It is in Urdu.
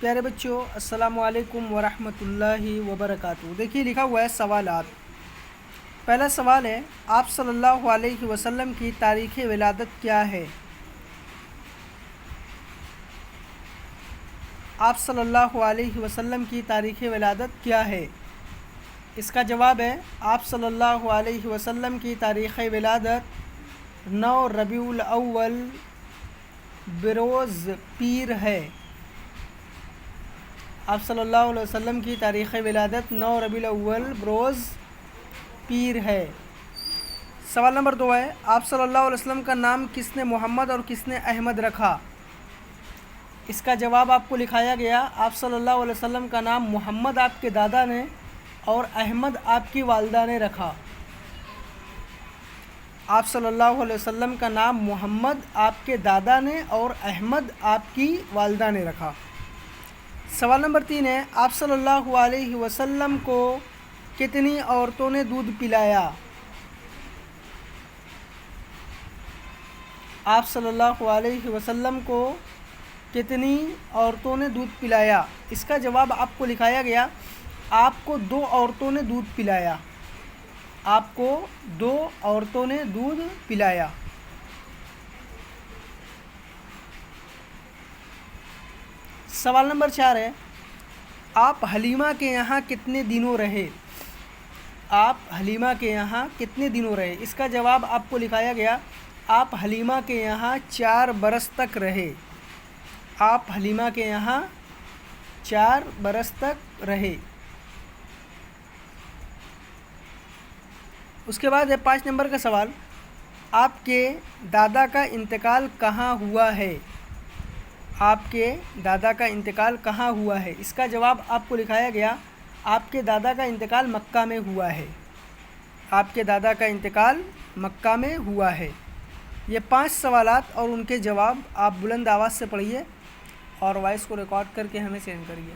پیارے بچوں، السلام علیکم ورحمۃ اللہ وبرکاتہ۔ دیکھیے لکھا ہوا ہے سوالات۔ پہلا سوال ہے، آپ صلی اللہ علیہ وسلم کی تاریخ ولادت کیا ہے؟ آپ صلی اللہ علیہ وسلم کی تاریخ ولادت کیا ہے؟ اس کا جواب ہے، آپ صلی اللہ علیہ وسلم کی تاریخ ولادت 9 ربیع الاول بروز پیر ہے۔ آپ صلی اللہ علیہ وسلم کی تاریخ ولادت 9 ربیع الاول بروز پیر ہے۔ سوال نمبر 2 ہے، آپ صلی اللہ علیہ وسلم کا نام کس نے محمد اور کس نے احمد رکھا؟ اس کا جواب آپ کو لکھایا گیا، آپ صلی اللہ علیہ وسلم کا نام محمد آپ کے دادا نے اور احمد آپ کی والدہ نے رکھا۔ آپ صلی اللہ علیہ وسلم کا نام محمد آپ کے دادا نے اور احمد آپ کی والدہ نے رکھا۔ سوال نمبر 3 ہے، آپ صلی اللہ علیہ وسلم کو کتنی عورتوں نے دودھ پلایا؟ آپ صلی اللہ علیہ وسلم کو کتنی عورتوں نے دودھ پلایا؟ اس کا جواب آپ کو لکھایا گیا، آپ کو 2 عورتوں نے دودھ پلایا۔ آپ کو 2 عورتوں نے دودھ پلایا۔ سوال نمبر 4 ہے، آپ حلیمہ کے یہاں کتنے دنوں رہے؟ آپ حلیمہ کے یہاں کتنے دنوں رہے؟ اس کا جواب آپ کو لکھایا گیا، آپ حلیمہ کے یہاں 4 برس تک رہے۔ آپ حلیمہ کے یہاں 4 برس تک رہے۔ اس کے بعد ہے 5 نمبر کا سوال، آپ کے دادا کا انتقال کہاں ہوا ہے؟ آپ کے دادا کا انتقال کہاں ہوا ہے؟ اس کا جواب آپ کو لکھایا گیا، آپ کے دادا کا انتقال مکہ میں ہوا ہے۔ آپ کے دادا کا انتقال مکہ میں ہوا ہے۔ یہ 5 سوالات اور ان کے جواب آپ بلند آواز سے پڑھیے اور وائس کو ریکارڈ کر کے ہمیں سینڈ کریے۔